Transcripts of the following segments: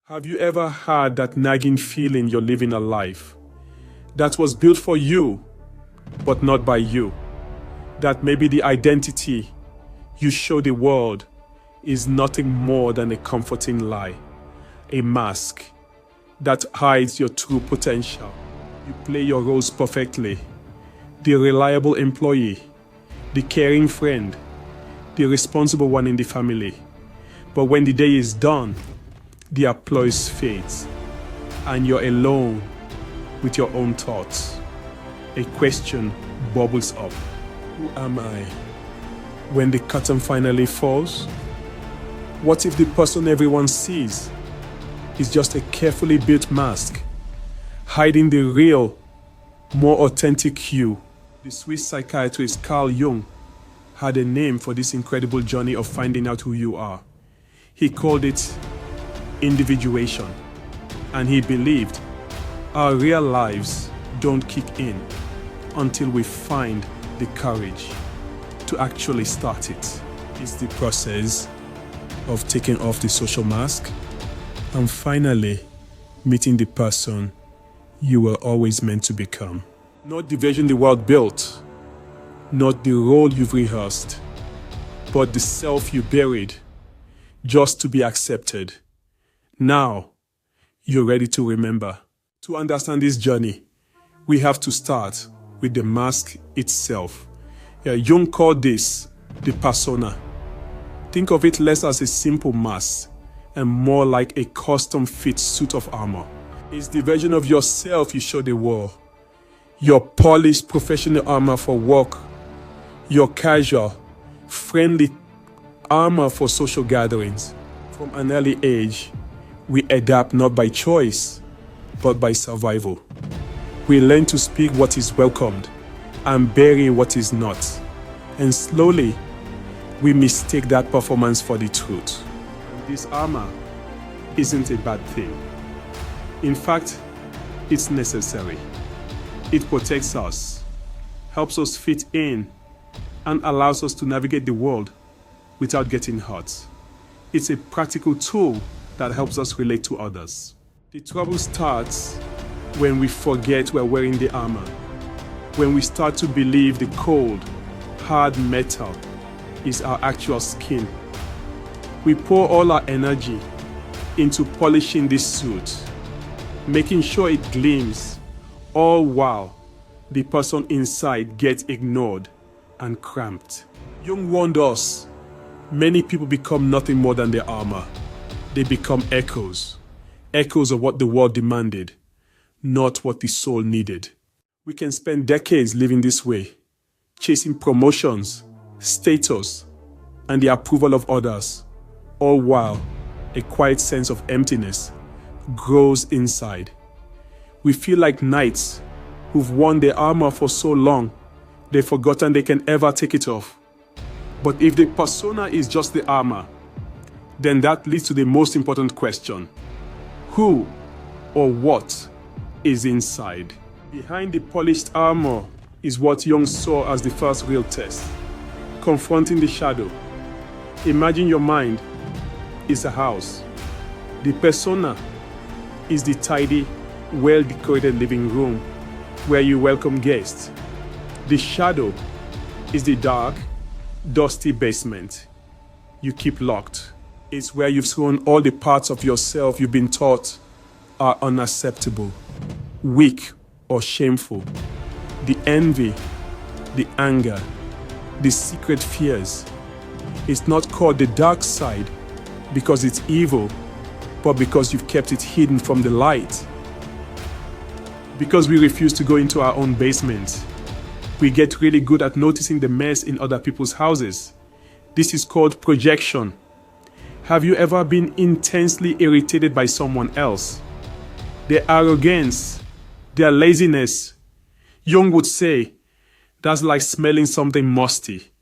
Have you ever had that nagging feeling you're living a life that was built for you, but not by you? That maybe the identity you show the world is nothing more than a comforting lie, a mask that hides your true potential. You play your roles perfectly: the reliable employee, the caring friend, the responsible one in the family. But when the day is done, the applause fades, and you're alone with your own thoughts. A question bubbles up: who am I? When the curtain finally falls, what if the person everyone sees is just a carefully built mask, hiding the real, more authentic you? The Swiss psychiatrist Carl Jung had a name for this incredible journey of finding out who you are. He called it individuation, and he believed our real lives don't kick in until we find the courage to actually start it. It's the process of taking off the social mask and finally meeting the person you were always meant to become. Not the version the world built, not the role you've rehearsed, but the self you buried just to be accepted. Now, you're ready to remember. To understand this journey, we have to start with the mask itself. Jung called this the persona. Think of it less as a simple mask and more like a custom-fit suit of armor. It's the version of yourself you show the world. Your polished professional armor for work, your casual, friendly armor for social gatherings. From an early age, we adapt not by choice, but by survival. We learn to speak what is welcomed and bury what is not. And slowly, we mistake that performance for the truth. This armor isn't a bad thing. In fact, it's necessary. It protects us, helps us fit in, and allows us to navigate the world without getting hurt. It's a practical tool that helps us relate to others. The trouble starts when we forget we're wearing the armor, when we start to believe the cold, hard metal is our actual skin. We pour all our energy into polishing this suit, making sure it gleams, all while the person inside gets ignored and cramped. Jung warned us, many people become nothing more than their armor. They become echoes of what the world demanded, not what the soul needed. We can spend decades living this way, chasing promotions, status, and the approval of others, all while a quiet sense of emptiness grows inside. We feel like knights who've worn their armor for so long, they've forgotten they can ever take it off. But if the persona is just the armor, then that leads to the most important question: who or what is inside? Behind the polished armor is what Jung saw as the first real test: confronting the shadow. Imagine your mind is a house. The persona is the tidy, well-decorated living room where you welcome guests. The shadow is the dark, dusty basement you keep locked. It's where you've thrown all the parts of yourself you've been taught are unacceptable, weak, or shameful. The envy, the anger, the secret fears. It's not called the dark side because it's evil, but because you've kept it hidden from the light. Because we refuse to go into our own basement, we get really good at noticing the mess in other people's houses. This is called projection. Have you ever been intensely irritated by someone else? Their arrogance, their laziness. Jung would say, that's like smelling something musty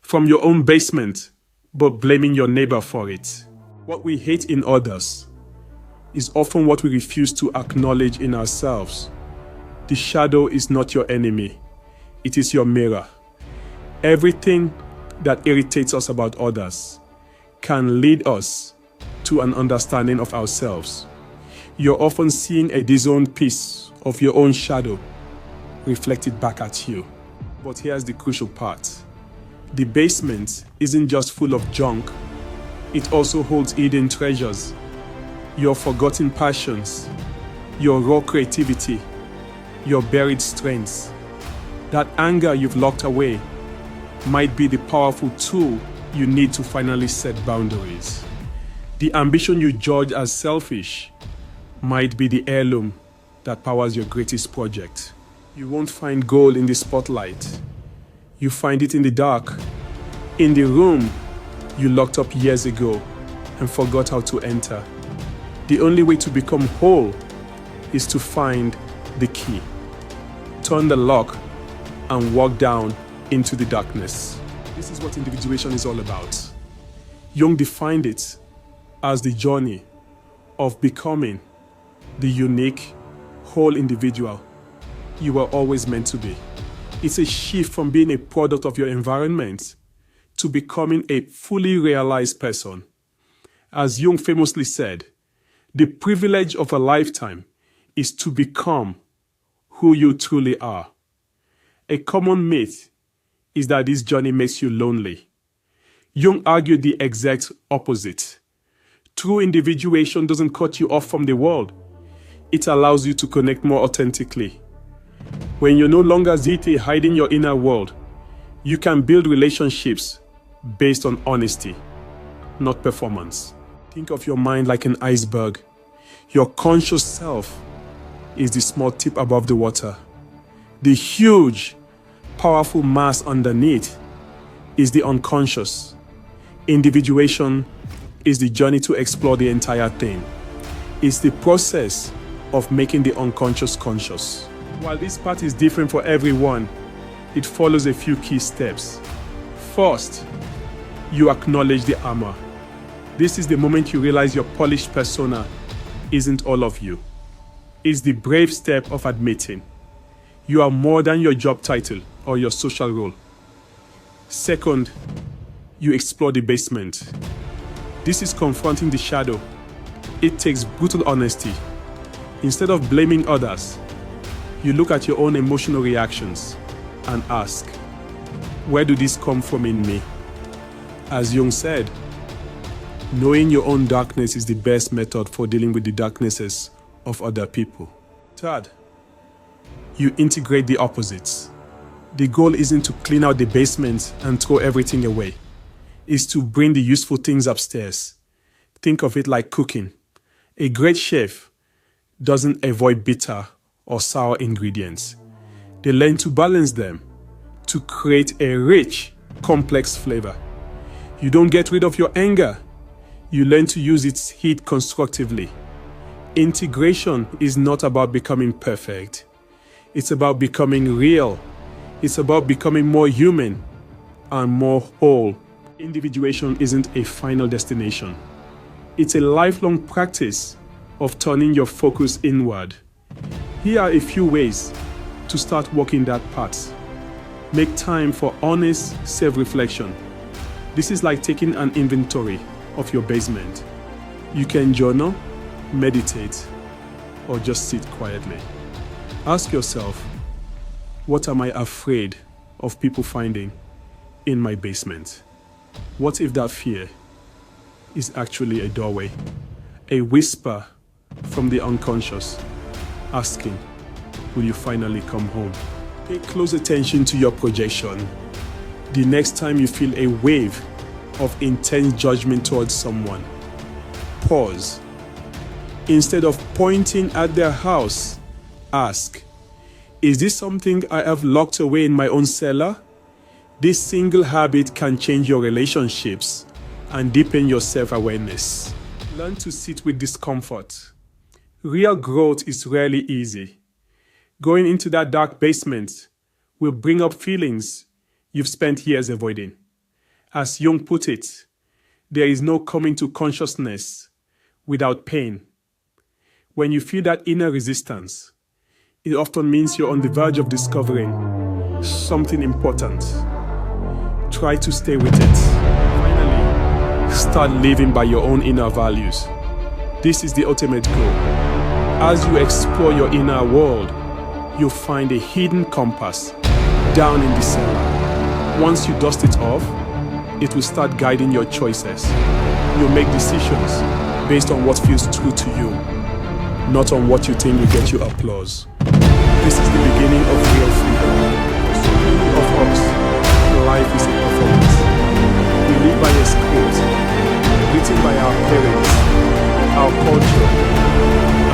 from your own basement, but blaming your neighbor for it. What we hate in others is often what we refuse to acknowledge in ourselves. The shadow is not your enemy. It is your mirror. Everything that irritates us about others can lead us to an understanding of ourselves. You're often seeing a disowned piece of your own shadow reflected back at you. But here's the crucial part. The basement isn't just full of junk, it also holds hidden treasures. Your forgotten passions, your raw creativity, your buried strengths. That anger you've locked away might be the powerful tool you need to finally set boundaries. The ambition you judge as selfish might be the heirloom that powers your greatest project. You won't find gold in the spotlight. You find it in the dark, in the room you locked up years ago and forgot how to enter. The only way to become whole is to find the key, turn the lock, and walk down into the darkness. This is what individuation is all about. Jung defined it as the journey of becoming the unique, whole individual you were always meant to be. It's a shift from being a product of your environment to becoming a fully realized person. As Jung famously said, the privilege of a lifetime is to become who you truly are. A common myth is that this journey makes you lonely. Jung argued the exact opposite. True individuation doesn't cut you off from the world. It allows you to connect more authentically. When you're no longer Ziti hiding your inner world, you can build relationships based on honesty, not performance. Think of your mind like an iceberg. Your conscious self is the small tip above the water. The huge, powerful mass underneath is the unconscious. Individuation is the journey to explore the entire thing. It's the process of making the unconscious conscious. While this path is different for everyone, it follows a few key steps. First, you acknowledge the armor. This is the moment you realize your polished persona isn't all of you. It's the brave step of admitting you are more than your job title or your social role. Second, you explore the basement. This is confronting the shadow. It takes brutal honesty. Instead of blaming others, you look at your own emotional reactions and ask, where do these come from in me? As Jung said, knowing your own darkness is the best method for dealing with the darknesses of other people. Third, you integrate the opposites. The goal isn't to clean out the basement and throw everything away. It's to bring the useful things upstairs. Think of it like cooking. A great chef doesn't avoid bitter or sour ingredients. They learn to balance them to create a rich, complex flavor. You don't get rid of your anger. You learn to use its heat constructively. Integration is not about becoming perfect. It's about becoming real. It's about becoming more human and more whole. Individuation isn't a final destination. It's a lifelong practice of turning your focus inward. Here are a few ways to start walking that path. Make time for honest self-reflection. This is like taking an inventory of your basement. You can journal, meditate, or just sit quietly. Ask yourself, what am I afraid of people finding in my basement? What if that fear is actually a doorway, a whisper from the unconscious, asking, will you finally come home? Pay close attention to your projection. The next time you feel a wave of intense judgment towards someone, pause. Instead of pointing at their house, ask, is this something I have locked away in my own cellar? This single habit can change your relationships and deepen your self-awareness. Learn to sit with discomfort. Real growth is rarely easy. Going into that dark basement will bring up feelings you've spent years avoiding. As Jung put it, there is no coming to consciousness without pain. When you feel that inner resistance, it often means you're on the verge of discovering something important. Try to stay with it. Finally, start living by your own inner values. This is the ultimate goal. As you explore your inner world, you'll find a hidden compass down in the cellar. Once you dust it off, it will start guiding your choices. You'll make decisions based on what feels true to you, not on what you think will get you applause. This is the beginning of real freedom. So many of us, life is a performance. We live by a script, written by our parents, our culture,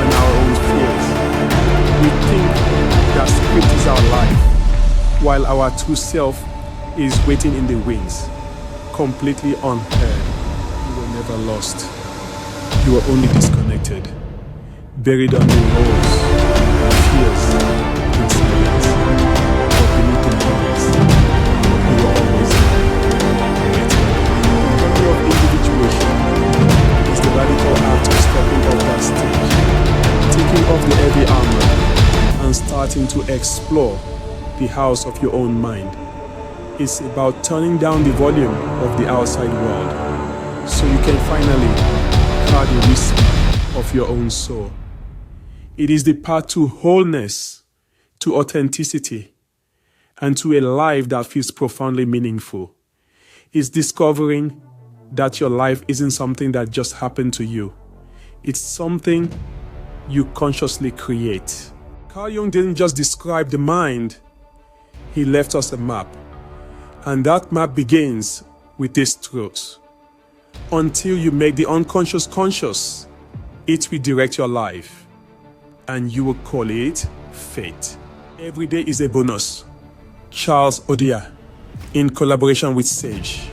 and our own fears. We think that script is our life, while our true self is waiting in the wings, completely unheard. You were never lost. You were only disconnected, buried under walls, fears, and silence. But beneath the noise, you were always there, waiting. The journey of individuation is the radical act of stepping off that stage, taking off the heavy armor, and starting to explore the house of your own mind. It's about turning down the volume of the outside world so you can finally hear the whisper of your own soul. It is the path to wholeness, to authenticity, and to a life that feels profoundly meaningful. It's discovering that your life isn't something that just happened to you. It's something you consciously create. Carl Jung didn't just describe the mind, he left us a map. And that map begins with this truth. Until you make the unconscious conscious, it will direct your life. And you will call it fate. Every day is a bonus. Charles Odia, in collaboration with Sage.